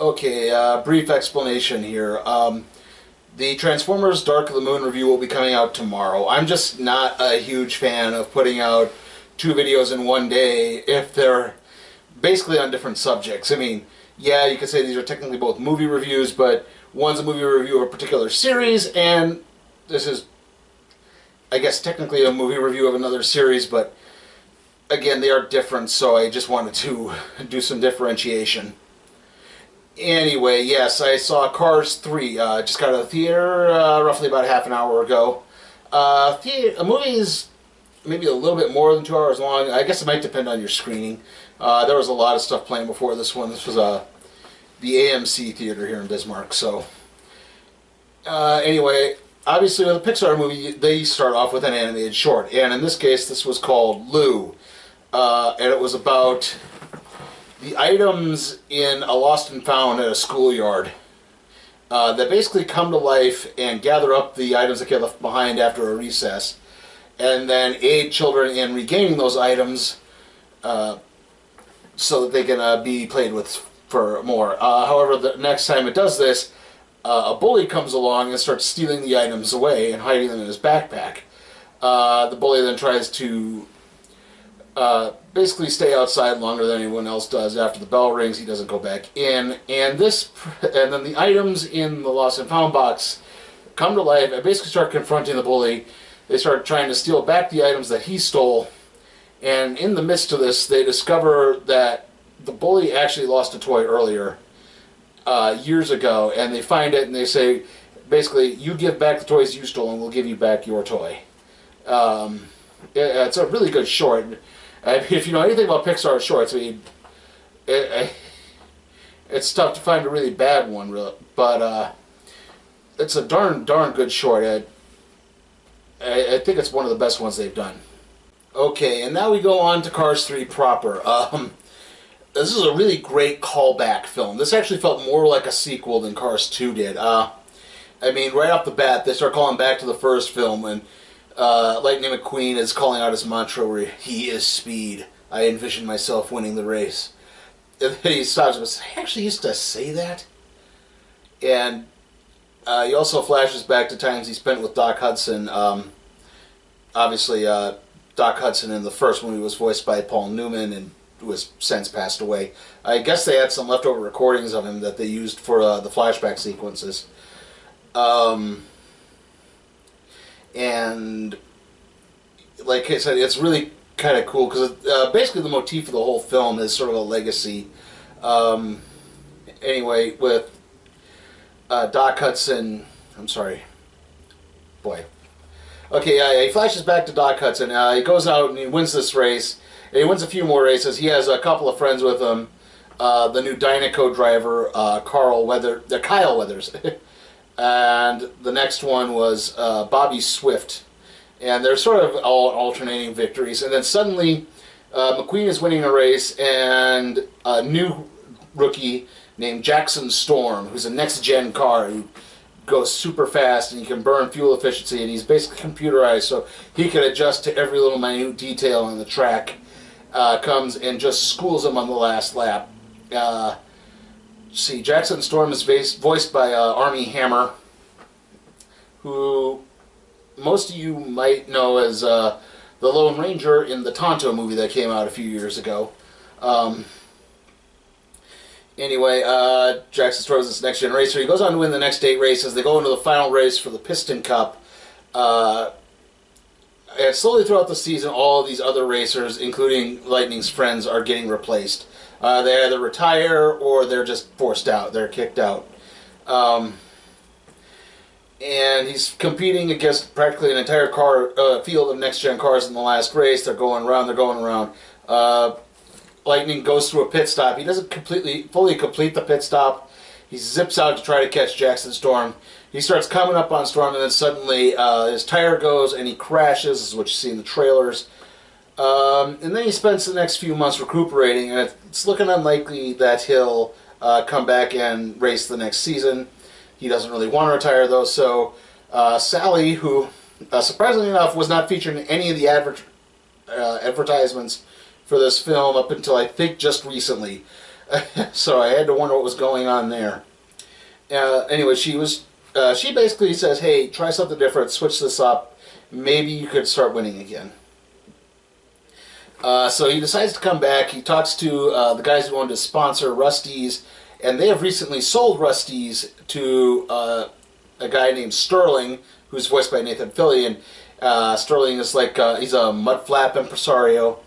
Okay, brief explanation here. The Transformers Dark of the Moon review will be coming out tomorrow. I'm just not a huge fan of putting out two videos in one day if they're basically on different subjects. I mean, yeah, you could say these are technically both movie reviews, but one's a movie review of a particular series, and this is, I guess, technically a movie review of another series, but again, they are different, so I just wanted to do some differentiation. Anyway, yes, I saw Cars 3. Just got out of the theater roughly about half an hour ago. A movie is maybe a little bit more than 2 hours long. I guess it might depend on your screening. There was a lot of stuff playing before this one. This was the AMC theater here in Bismarck. So anyway, obviously with a Pixar movie, they start off with an animated short. And in this case, this was called Lou. And it was about the items in a lost and found at a schoolyard that basically come to life and gather up the items that get left behind after a recess, and then aid children in regaining those items so that they can be played with for more. However, the next time it does this, a bully comes along and starts stealing the items away and hiding them in his backpack. The bully then tries to basically stay outside longer than anyone else does. After the bell rings, he doesn't go back in, and then the items in the lost and found box come to life and basically start confronting the bully. They start trying to steal back the items that he stole, and in the midst of this, they discover that the bully actually lost a toy earlier, years ago, and they find it and they say, basically, you give back the toys you stole and we'll give you back your toy. It's a really good short. If you know anything about Pixar shorts, I mean, it's tough to find a really bad one, but it's a darn good short. I think it's one of the best ones they've done. Okay, and now we go on to Cars 3 proper. This is a really great callback film. This actually felt more like a sequel than Cars 2 did. I mean, right off the bat, they start calling back to the first film when Lightning McQueen is calling out his mantra where he is speed. I envision myself winning the race. And then he stops and says, I actually used to say that. And he also flashes back to times he spent with Doc Hudson. Obviously, Doc Hudson in the first movie was voiced by Paul Newman and who has since passed away. I guess they had some leftover recordings of him that they used for the flashback sequences. And like I said, it's really kind of cool because basically the motif of the whole film is sort of a legacy. Anyway, with Doc Hudson, I'm sorry, boy. Okay, he flashes back to Doc Hudson. He goes out and he wins this race. And he wins a few more races. He has a couple of friends with him. The new Dynaco driver, Kyle Weathers. And the next one was Bobby Swift. And they're sort of all alternating victories. And then suddenly, McQueen is winning a race, and a new rookie named Jackson Storm, who's a next-gen car who goes super fast, and he can burn fuel efficiency, and he's basically computerized, so he can adjust to every little minute detail on the track, comes and just schools him on the last lap. See, Jackson Storm is voiced by Armie Hammer, who most of you might know as the Lone Ranger in the Tonto movie that came out a few years ago. Anyway, Jackson Storm is this next-gen racer. He goes on to win the next 8 races. They go into the final race for the Piston Cup. And slowly throughout the season, all of these other racers, including Lightning's friends, are getting replaced. They either retire or they're just forced out. They're kicked out. And he's competing against practically an entire field of next-gen cars in the last race. They're going around. Lightning goes through a pit stop. He doesn't fully complete the pit stop. He zips out to try to catch Jackson Storm. He starts coming up on Storm, and then suddenly his tire goes and he crashes. This is what you see in the trailers. And then he spends the next few months recuperating, and it's looking unlikely that he'll come back and race the next season. He doesn't really want to retire, though, so Sally, who surprisingly enough was not featured in any of the advertisements for this film up until I think just recently. So I had to wonder what was going on there. Anyway, she basically says, hey, try something different, switch this up. Maybe you could start winning again. So he decides to come back. He talks to the guys who wanted to sponsor Rusty's, and they have recently sold Rusty's to a guy named Sterling, who's voiced by Nathan Fillion. Sterling is like, he's a mud flap impresario,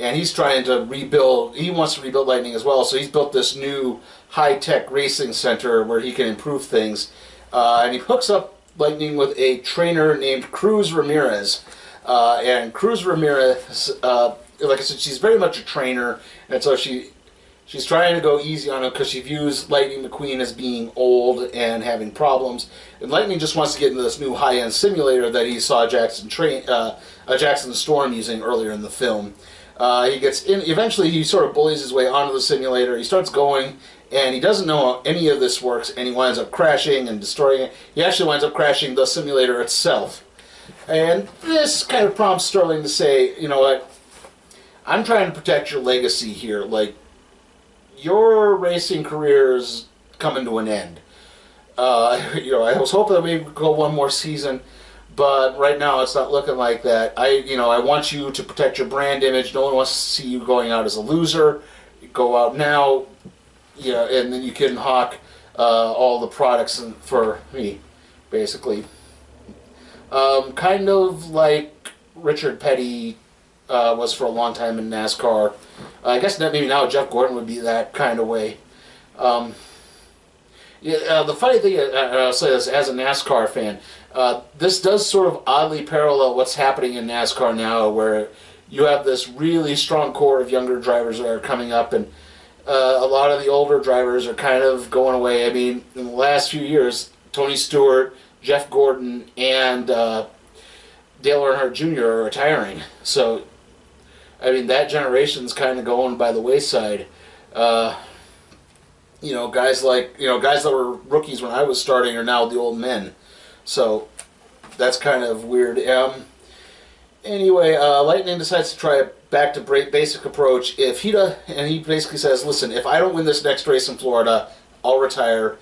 and he's trying to rebuild, he wants to rebuild Lightning as well, so he's built this new high-tech racing center where he can improve things. And he hooks up Lightning with a trainer named Cruz Ramirez. And Cruz Ramirez, like I said, she's very much a trainer, and so she's trying to go easy on him because she views Lightning McQueen as being old and having problems. And Lightning just wants to get into this new high-end simulator that he saw Jackson Storm using earlier in the film. He gets in. Eventually, he sort of bullies his way onto the simulator. He starts going, and he doesn't know how any of this works, and he winds up crashing and destroying it. He actually winds up crashing the simulator itself. And this kind of prompts Sterling to say, you know what, I'm trying to protect your legacy here. Like, your racing career is coming to an end. I was hoping that we would go one more season, but right now it's not looking like that. I want you to protect your brand image. No one wants to see you going out as a loser. You go out now, and then you can hawk all the products for me, basically. Kind of like Richard Petty was for a long time in NASCAR. I guess maybe now Jeff Gordon would be that kind of way. The funny thing, I'll say this as a NASCAR fan, this does sort of oddly parallel what's happening in NASCAR now, where you have this really strong core of younger drivers that are coming up, and a lot of the older drivers are kind of going away. I mean, in the last few years, Tony Stewart, Jeff Gordon, and Dale Earnhardt Jr. are retiring. So, I mean, that generation's kind of going by the wayside. Guys that were rookies when I was starting are now the old men. So, that's kind of weird. Anyway, Lightning decides to try a back to basic approach. And he basically says, listen, if I don't win this next race in Florida, I'll retire.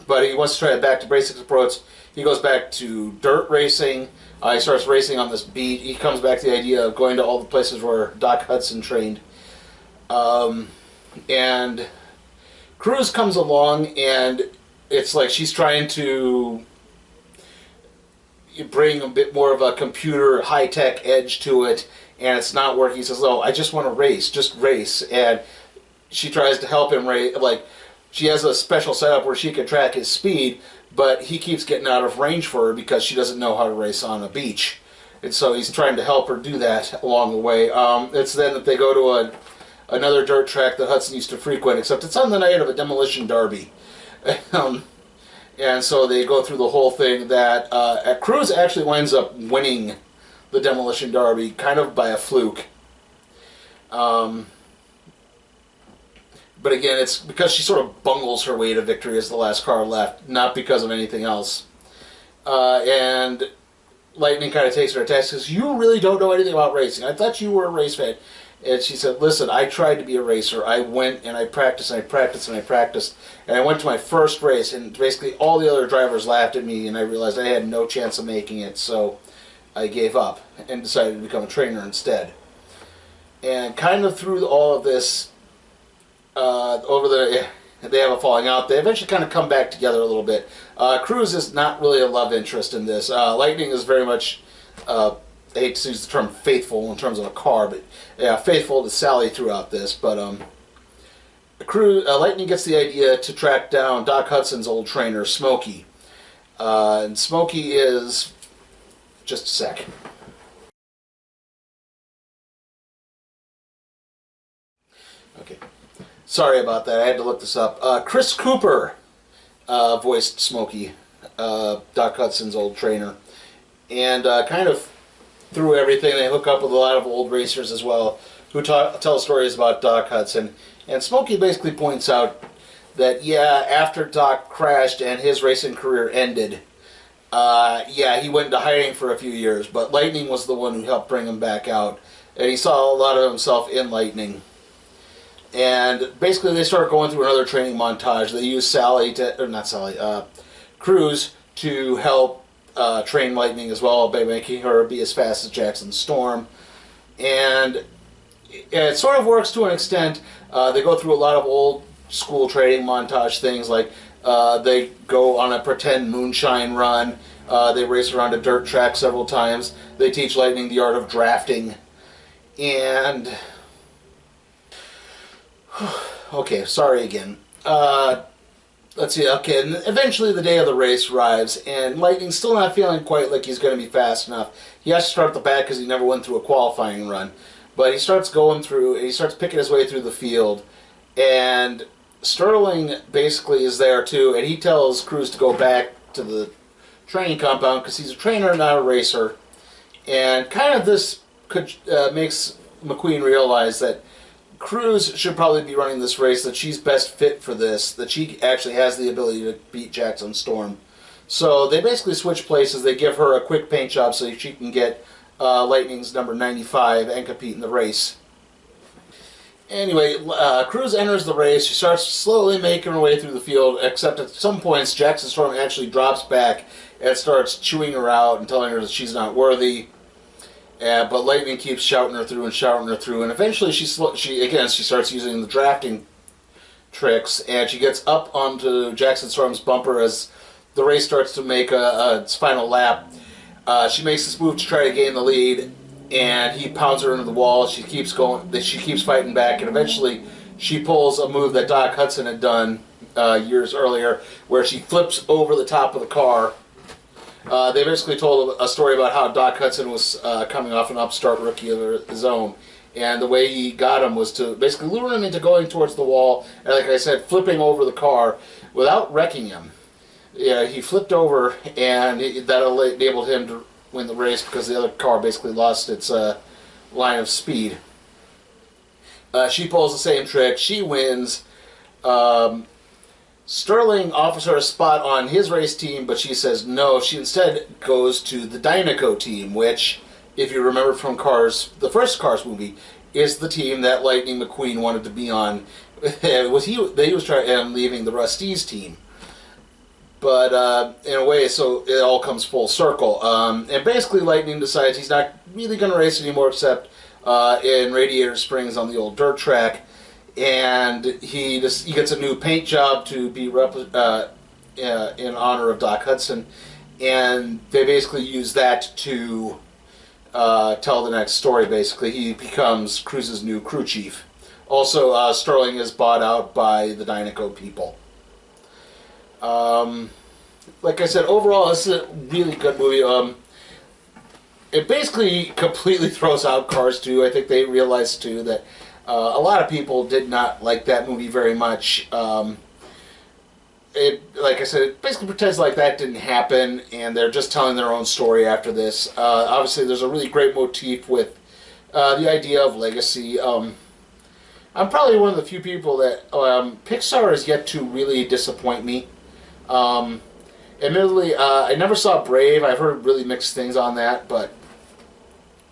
But he wants to try a back to basics approach. He goes back to dirt racing. He starts racing on this beat. He comes back to the idea of going to all the places where Doc Hudson trained. And Cruz comes along, and it's like she's trying to bring a bit more of a computer high-tech edge to it, and it's not working. He says, I just want to race, just race. And she tries to help him race. Like, she has a special setup where she can track his speed, but he keeps getting out of range for her because she doesn't know how to race on a beach. And so he's trying to help her do that along the way. It's then that they go to another dirt track that Hudson used to frequent, except it's on the night of a demolition derby. And so they go through the whole thing that Cruz actually winds up winning the demolition derby, kind of by a fluke. But again, it's because she sort of bungles her way to victory as the last car left, not because of anything else. And Lightning kind of takes her to task and says, you really don't know anything about racing. I thought you were a race fan. And she said, listen, I tried to be a racer. I went and I practiced and I practiced and I practiced. And I went to my first race, and basically all the other drivers laughed at me, and I realized I had no chance of making it. So I gave up and decided to become a trainer instead. And kind of through all of this, they have a falling out. They eventually kind of come back together a little bit. Cruz is not really a love interest in this. Lightning is very much, I hate to use the term faithful in terms of a car, but yeah, faithful to Sally throughout this. But Lightning gets the idea to track down Doc Hudson's old trainer, Smokey. And Smokey is, just a sec. Okay. Sorry about that. I had to look this up. Chris Cooper voiced Smokey, Doc Hudson's old trainer. And kind of through everything, they hook up with a lot of old racers as well who tell stories about Doc Hudson. And Smokey basically points out that, yeah, after Doc crashed and his racing career ended, he went into hiding for a few years, but Lightning was the one who helped bring him back out. And he saw a lot of himself in Lightning. And basically, they start going through another training montage. They use Cruz to help train Lightning as well by making her be as fast as Jackson Storm. And it sort of works to an extent. They go through a lot of old school training montage things, like they go on a pretend moonshine run. They race around a dirt track several times. They teach Lightning the art of drafting. And okay, sorry again. Let's see. Okay, and eventually the day of the race arrives, and Lightning's still not feeling quite like he's going to be fast enough. He has to start at the back because he never went through a qualifying run. But he starts going through, and he starts picking his way through the field, and Sterling basically is there too, and he tells Cruz to go back to the training compound because he's a trainer, not a racer. And kind of this makes McQueen realize that Cruz should probably be running this race, that she's best fit for this, that she actually has the ability to beat Jackson Storm. So they basically switch places. They give her a quick paint job so she can get Lightning's number 95 and compete in the race. Anyway, Cruz enters the race. She starts slowly making her way through the field, except at some points Jackson Storm actually drops back and starts chewing her out and telling her that she's not worthy. But Lightning keeps shouting her through, and eventually she starts using the drafting tricks, and she gets up onto Jackson Storm's bumper as the race starts to make its final lap. She makes this move to try to gain the lead, and he pounds her into the wall. She keeps going. She keeps fighting back, and eventually she pulls a move that Doc Hudson had done years earlier, where she flips over the top of the car. They basically told a story about how Doc Hudson was coming off an upstart rookie of his own, and the way he got him was to basically lure him into going towards the wall, and like I said, flipping over the car without wrecking him. Yeah, he flipped over, and that enabled him to win the race because the other car basically lost its line of speed. She pulls the same trick. She wins. Sterling offers her a spot on his race team, but she says no. She instead goes to the Dynaco team, which, if you remember from the first Cars movie, is the team that Lightning McQueen wanted to be on. He was leaving the Rust-eze team. But in a way, so it all comes full circle. And basically, Lightning decides he's not really going to race anymore except in Radiator Springs on the old dirt track. And he gets a new paint job to be in honor of Doc Hudson. And they basically use that to tell the next story, basically. He becomes Cruz's new crew chief. Also, Sterling is bought out by the Dynaco people. Like I said, overall, this is a really good movie. It basically completely throws out Cars 2. I think they realized, too, that a lot of people did not like that movie very much. Like I said, it basically pretends like that didn't happen, and they're just telling their own story after this. Obviously, there's a really great motif with the idea of legacy. I'm probably one of the few people that Pixar has yet to really disappoint me. Admittedly, I never saw Brave. I've heard really mixed things on that, but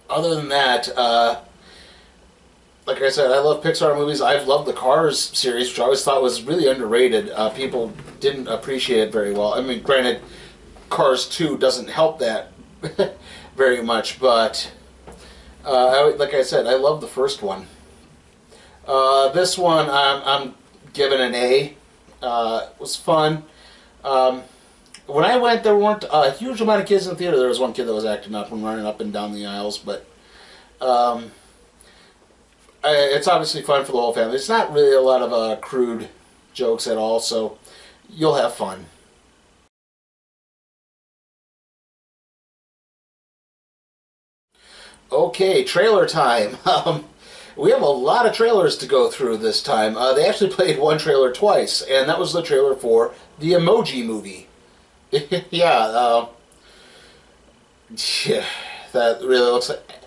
other than that, like I said, I love Pixar movies. I've loved the Cars series, which I always thought was really underrated. People didn't appreciate it very well. I mean, granted, Cars 2 doesn't help that very much, but like I said, I love the first one. This one, I'm giving an A. It was fun. When I went, there weren't a huge amount of kids in the theater. There was one kid that was acting up and running up and down the aisles, but it's obviously fun for the whole family. It's not really a lot of crude jokes at all, so you'll have fun. Okay, trailer time. We have a lot of trailers to go through this time. They actually played one trailer twice, and that was the trailer for the Emoji Movie. Yeah, that really looks like...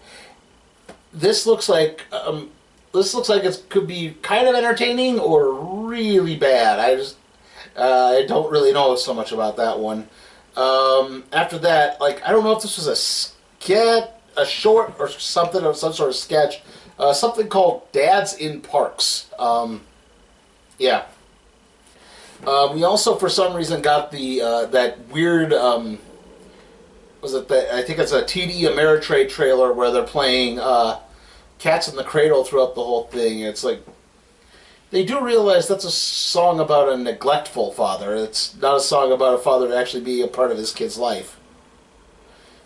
This looks like it could be kind of entertaining or really bad. I don't really know so much about that one. After that, like, I don't know if this was a sketch, a short, or something of some sort of sketch something called Dads in Parks. Yeah. We also, for some reason, got the that weird. Was it the? I think it's a TD Ameritrade trailer where they're playing "Cats in the Cradle" throughout the whole thing. It's like they do realize that's a song about a neglectful father. It's not a song about a father to actually be a part of his kid's life.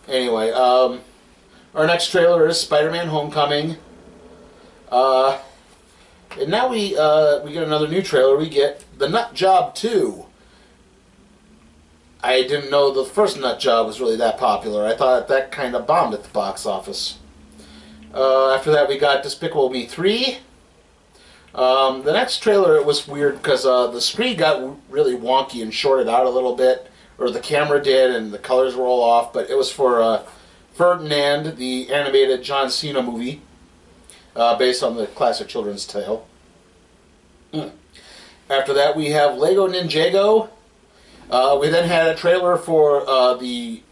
Anyway, our next trailer is Spider-Man: Homecoming. And now we get another new trailer. We get The Nut Job 2. I didn't know the first Nut Job was really that popular. I thought that kind of bombed at the box office. After that, we got Despicable Me 3. The next trailer, it was weird because the screen got really wonky and shorted out a little bit, or the camera did, and the colors were all off. But it was for Ferdinand, the animated John Cena movie, based on the classic children's tale. After that, we have Lego Ninjago. We then had a trailer for the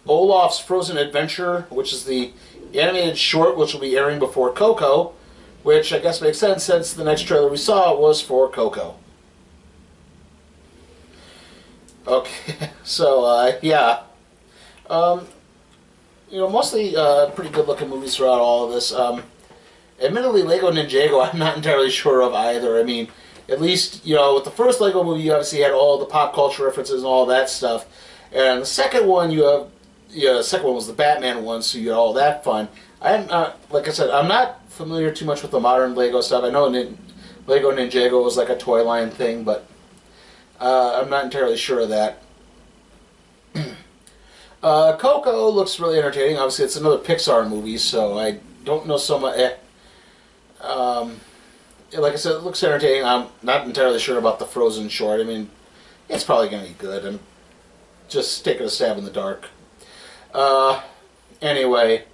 Olaf's Frozen Adventure, which is the animated short, which will be airing before Coco, which I guess makes sense since the next trailer we saw was for Coco. Okay, so yeah. Mostly pretty good-looking movies throughout all of this. Admittedly, Lego Ninjago, I'm not entirely sure of either. I mean, at least, with the first Lego movie, you obviously had all the pop culture references and all that stuff. And the second one, the second one was the Batman one, so you had all that fun. I'm not, like I said, I'm not familiar too much with the modern Lego stuff. I know Lego Ninjago was like a toy line thing, but I'm not entirely sure of that. Coco looks really entertaining. Obviously, it's another Pixar movie, so I don't know so much. Like I said, it looks entertaining. I'm not entirely sure about the Frozen short. I mean, it's probably going to be good. I'm just taking a stab in the dark. Anyway,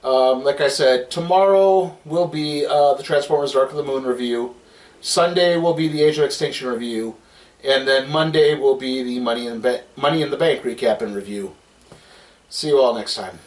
like I said, tomorrow will be the Transformers Dark of the Moon review. Sunday will be the Age of Extinction review. And then Monday will be the Money in the Bank recap and review. See you all next time.